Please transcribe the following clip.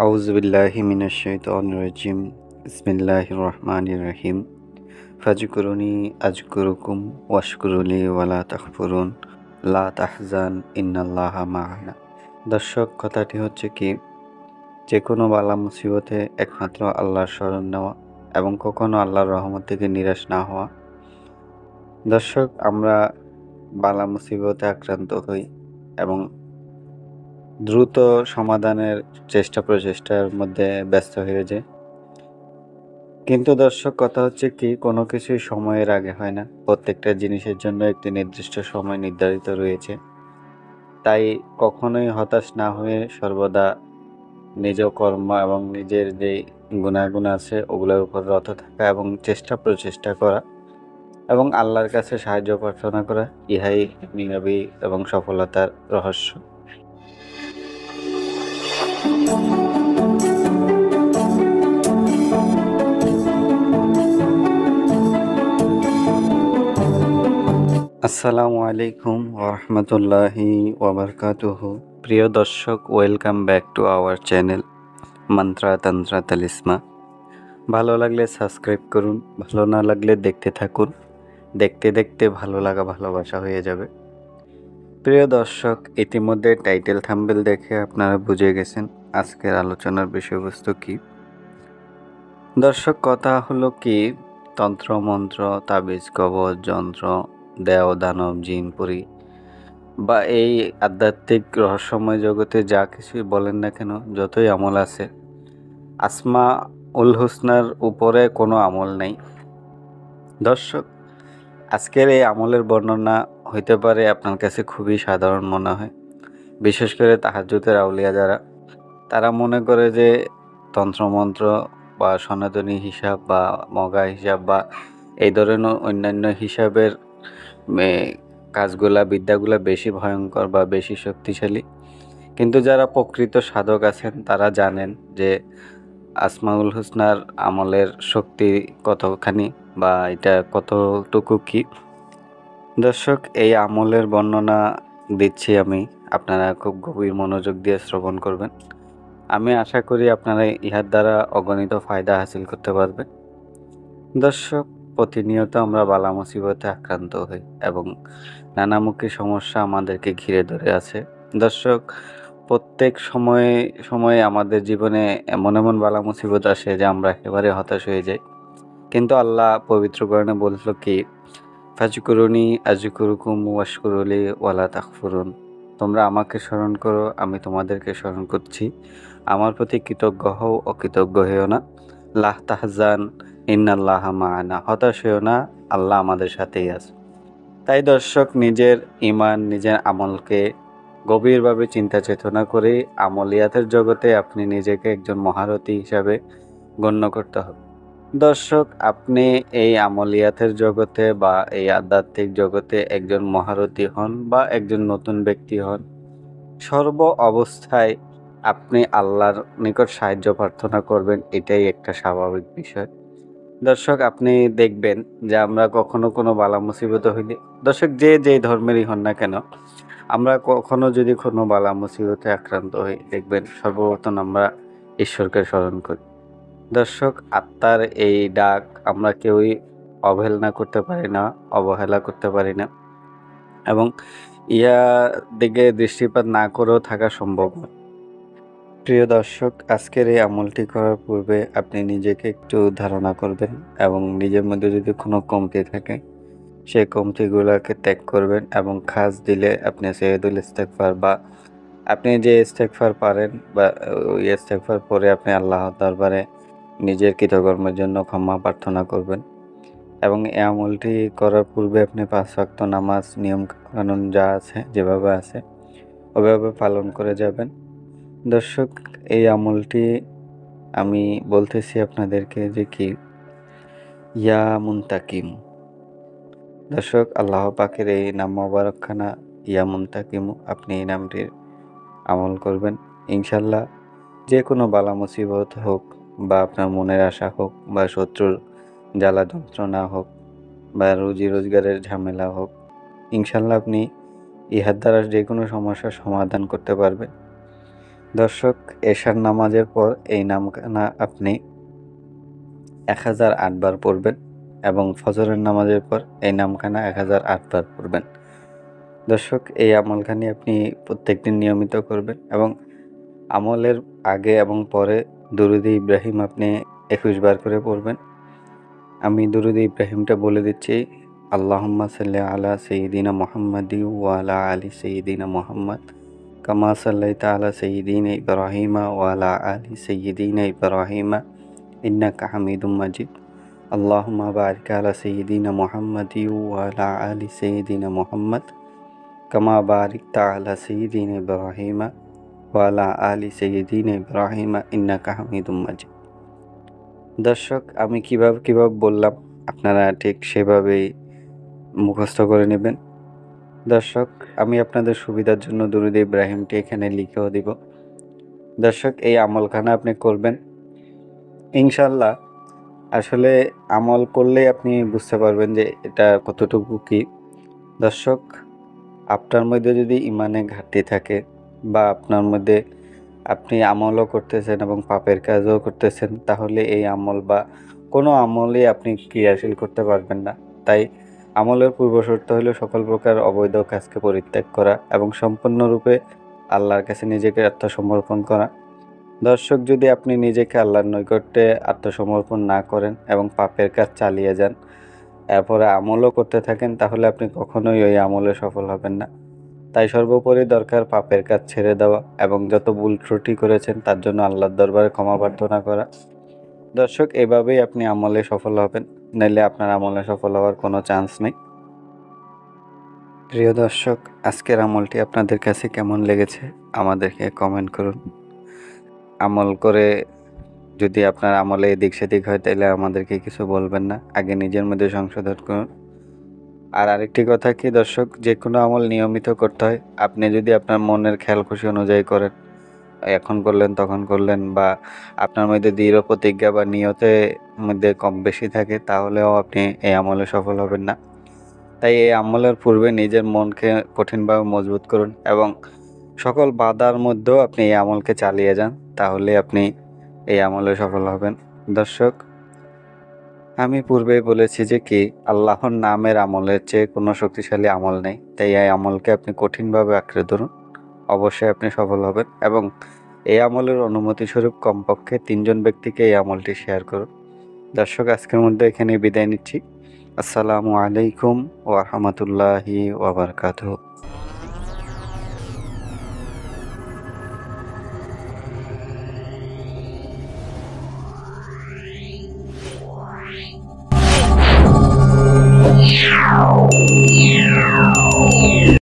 আউযুবিল্লাহি মিনাশ শাইতানির রাজিম। বিসমিল্লাহির রহমানির রহিম। ফাজকুরুনি আযকুরুকুম ওয়াশকুরুলি ওয়ালা তাকফুরুন লা তাহজান ইন্নাল্লাহা মা'ানা। দর্শক, কথাটি হচ্ছে কি, যে কোনো বালা মুসিবতে একমাত্র আল্লাহর শরণ নেওয়া এবং কখনো আল্লাহর রহমত থেকে নিরাশ না হওয়া। দর্শক, আমরা বালা মুসিবতে আক্রান্ত হই এবং দ্রুত সমাধানের চেষ্টা প্রচেষ্টার মধ্যে ব্যস্ত হয়ে যায়। কিন্তু দর্শক, কথা হচ্ছে কি, কোনো কিছুই সময়ের আগে হয় না। প্রত্যেকটা জিনিসের জন্য একটি নির্দিষ্ট সময় নির্ধারিত রয়েছে। তাই কখনোই হতাশ না হয়ে সর্বদা নিজ কর্ম এবং নিজের যে গুণাগুণ আছে ওগুলোর উপর রত থাকা এবং চেষ্টা প্রচেষ্টা করা এবং আল্লাহর কাছে সাহায্য প্রার্থনা করা, ইহাই কামিয়াবি এবং সফলতার রহস্য। আসসালামু আলাইকুম ওরহমতুল্লাহি ওয়াবারকাতুহু। প্রিয় দর্শক, welcome back to our channel Mantra Tantra talisman. ভালো লাগলে সাবস্ক্রাইব করুন, ভালো না লাগলে দেখতে থাকুন। দেখতে দেখতে ভালো লাগা ভালোবাসা হয়ে যাবে। প্রিয় দর্শক, ইতিমধ্যে টাইটেল থাম্বনেল দেখে আপনারা বুঝে গেছেন আজকের আলোচনার বিষয়বস্তু কি। দর্শক, কথা হলো কি, তন্ত্রমন্ত্র, তাবিজ, কবজ, যন্ত্র, দেও, দানব, জিন, পরি বা এই আধ্যাত্মিক রহস্যময় জগতে যা কিছুই বলেন না কেন, যতই আমল আছে, আসমা উল হুসনার উপরে কোনো আমল নেই। দর্শক, আজকের এই আমলের বর্ণনা হইতে পারে আপনার কাছে খুবই সাধারণ মনে হয়। বিশেষ করে তাহাজ্জুদের আউলিয়া যারা, তারা মনে করে যে তন্ত্রমন্ত্র বা সনাতনী হিসাব বা মগা হিসাব বা এই ধরনের অন্যান্য হিসাবের কাজগুলা, বিদ্যাগুলা বেশি ভয়ঙ্কর বা বেশি শক্তিশালী। কিন্তু যারা প্রকৃত সাধক আছেন তারা জানেন যে আসমাউল হুসনার আমলের শক্তি কতখানি বা এটা কতটুকু কি। দর্শক, এই আমলের বর্ণনা দিচ্ছি আমি, আপনারা খুব গভীর মনোযোগ দিয়ে শ্রবণ করবেন। আমি আশা করি আপনারা ইহার দ্বারা অগণিত ফায়দা হাসিল করতে পারবেন। দর্শক, প্রতিনিয়ত আমরা বালা মুসিবতে আক্রান্ত হই এবং নানামুখী সমস্যা আমাদেরকে ঘিরে ধরে আছে। দর্শক, প্রত্যেক সময়ে সময়ে আমাদের জীবনে এমন এমন বালা মুসিবত আসে যে আমরা একেবারে হতাশ হয়ে যাই। কিন্তু আল্লাহ পবিত্র কোরআনে বলল কি, ফাজকুরুনি আযকুরুকুম ওয়াশকুরুলি ওয়ালা তাকফুরুন। তোমরা আমাকে স্মরণ করো, আমি তোমাদেরকে স্মরণ করছি। আমার প্রতি কৃতজ্ঞ হও, অকৃতজ্ঞ হইও না। লা তাহজান ইন্নাল্লাহা মা'ানা। হতাশ হইও না, আল্লাহ আমাদের সাথেই আছে। তাই দর্শক, নিজের ঈমান, নিজের আমলকে গভীরভাবে চিন্তা চেতনা করে আমলিয়াতের জগতে আপনি নিজেকে একজন মহারথী হিসাবে গণ্য করতে হবে। দর্শক, আপনি এই আমলিয়াতের জগতে বা এই আধ্যাত্মিক জগতে একজন মহারথী হন বা একজন নতুন ব্যক্তি হন, সর্ব অবস্থায় আপনি আল্লাহর নিকট সাহায্য প্রার্থনা করবেন, এটাই একটা স্বাভাবিক বিষয়। দর্শক, আপনি দেখবেন যে আমরা কখনো কোনো বালা মুসিবতে হইলে, দর্শক যে ধর্মেরই হন না কেন, আমরা কখনো যদি কোনো বালা মুসিবতে আক্রান্ত হই, দেখবেন সর্বপ্রথম আমরা ঈশ্বরকে স্মরণ করি। দর্শক, আত্মার এই ডাক আমরা কেউই অবহেলনা করতে পারি না, অবহেলা করতে পারি না এবং ইয়া দিকে দৃষ্টিপাত না করেও থাকা সম্ভব নয়। প্রিয় দর্শক, আজকের এই আমলটি করার পূর্বে আপনি নিজেকে একটু ধারণা করবেন এবং নিজের মধ্যে যদি কোনো কমতি থাকে সেই কমতিগুলোকে ত্যাগ করবেন এবং খাস দিলে আপনি সৈয়দুল ইস্তেগফার বা আপনি যে ইস্তেগফার পারেন বা ওই ইস্তেগফার পরে আপনি আল্লাহর দরবারে নিজের কৃতকর্মের জন্য ক্ষমা প্রার্থনা করবেন এবং এই আমলটি করার পূর্বে আপনি 5 ওয়াক্ত নামাজ নিয়ম কানুন যা আছে যেভাবে আছে ওইভাবে পালন করে যাবেন। দর্শক, এই আমলটি আমি বলতেছি আপনাদেরকে যে কি, ইয়া মুনতাকিম। দর্শক, আল্লাহ পাকের এই নাম মোবারকখানা ইয়া মুনতাকিমু, আপনি এই নামটির আমল করবেন। ইনশাল্লাহ যে কোনো বালা মুসিবত হোক বা আপনার মনের আশা হোক বা শত্রুর জ্বালা যন্ত্রণা হোক বা রুজি রোজগারের ঝামেলা হোক, ইনশাল্লাহ আপনি ইহার দ্বারা যে কোনো সমস্যার সমাধান করতে পারবেন। দর্শক, এশার নামাজের পর এই নামখানা আপনি 1008 বার পড়বেন এবং ফজরের নামাজের পর এই নামখানা 1008 বার পড়বেন। দর্শক, এই আমলখানি আপনি প্রত্যেকদিন নিয়মিত করবেন এবং আমলের আগে এবং পরে দুরুদ ইব্রাহিম আপনি 21 বার করে পড়বেন। আমি দুরুদ ইব্রাহিমটা বলে দিচ্ছি। আল্লাহুম্মা সাল্লি আলা সাইয়্যিদিনা মুহাম্মাদি ওয়া আলা আলি সাইয়্যিদিনা মুহাম্মাদ কামা সাল্লাইতা আলা সাইয়্যিদিনা ইব্রাহিমা ওয়া আলা আলি সাইয়্যিদিনা ইব্রাহিমা ইন্নাকা হামিদুম মাজিদ। আল্লাহুম্মা বারিক আলা সাইয়্যিদিনা মুহাম্মাদি ওয়া আলা আলি সাইয়্যিদিনা মুহাম্মাদ কামা বারিকতা আলা সাইয়্যিদিনা ইব্রাহিমা ওয়া আলা আলি সাইয়্যিদিনা ইব্রাহিমা ইন্নাকা হামিদুম মাজিদ। দর্শক, আমি কিভাবে বললাম আপনারা ঠিক সেভাবেই মুখস্থ করে নেবেন। দর্শক, আমি আপনাদের সুবিধার জন্য দুরুদ ইব্রাহিমটি এখানে লিখেও দিব। দর্শক, এই আমলখানা আপনি করবেন ইনশাল্লাহ। আসলে আমল করলেই আপনি বুঝতে পারবেন যে এটা কতটুকু কি। দর্শক, আপনার মধ্যে যদি ইমানে ঘাটতি থাকে বা আপনার মধ্যে আপনি আমলও করতেছেন এবং পাপের কাজও করতেছেন, তাহলে এই আমল বা কোনো আমলই আপনি ক্রিয়াশীল করতে পারবেন না। তাই আমলের পূর্বশর্ত হলো সকল প্রকার অবৈধ কাজকে পরিত্যাগ করা এবং সম্পূর্ণরূপে আল্লাহর কাছে নিজেকে আত্মসমর্পণ করা। দর্শক, যদি আপনি নিজেকে আল্লাহর নৈকট্যে আত্মসমর্পণ না করেন এবং পাপের কাজ চালিয়ে যান, এরপরে আমলও করতে থাকেন, তাহলে আপনি কখনোই ওই আমলে সফল হবেন না। তাই সর্বোপরি দরকার পাপের কাজ ছেড়ে দেওয়া এবং যত ভুল ত্রুটি করেছেন তার জন্য আল্লাহর দরবারে ক্ষমা প্রার্থনা করা। দর্শক, এভাবেই আপনি আমলে সফল হবেন, নাইলে আপনার আমলে সফল হওয়ার কোনো চান্স নেই। প্রিয় দর্শক, আজকের আমলটি আপনাদের কাছে কেমন লেগেছে আমাদেরকে কমেন্ট করুন। আমল করে যদি আপনার আমলে এদিক সেদিক হয় তাহলে আমাদেরকে কিছু বলবেন না, আগে নিজের মধ্যে সংশোধন করুন। আর আরেকটি কথা কি দর্শক, যে কোনো আমল নিয়মিত করতে হয়। আপনি যদি আপনার মনের খেয়াল খুশি অনুযায়ী করেন, এখন করলেন তখন করলেন, বা আপনার মধ্যে দৃঢ় প্রতিজ্ঞা বা নিয়তের মধ্যে কম বেশি থাকে, তাহলেও আপনি এই আমলে সফল হবেন না। তাই এই আমলের পূর্বে নিজের মনকে কঠিনভাবে মজবুত করুন এবং সকল বাধার মধ্যেও আপনি এই আমলকে চালিয়ে যান, তাহলে আপনি এই আমলে সফল হবেন। দর্শক, আমি পূর্বেই বলেছি যে কি আল্লাহর নামের আমলের চেয়ে কোনো শক্তিশালী আমল নেই। তাই এই আমলকে আপনি কঠিনভাবে আঁকড়ে ধরুন, অবশ্যই আপনি সফল হবেন। এবং এই আমলের অনুমতি স্বরূপ কমপক্ষে 3 জন ব্যক্তিকে এই আমলটি শেয়ার করুন। দর্শক, আজকের মধ্যে এখানে বিদায় নিচ্ছি। আসসালামু আলাইকুম ওয়া রাহমাতুল্লাহি ওয়া বারাকাতুহু। Wow.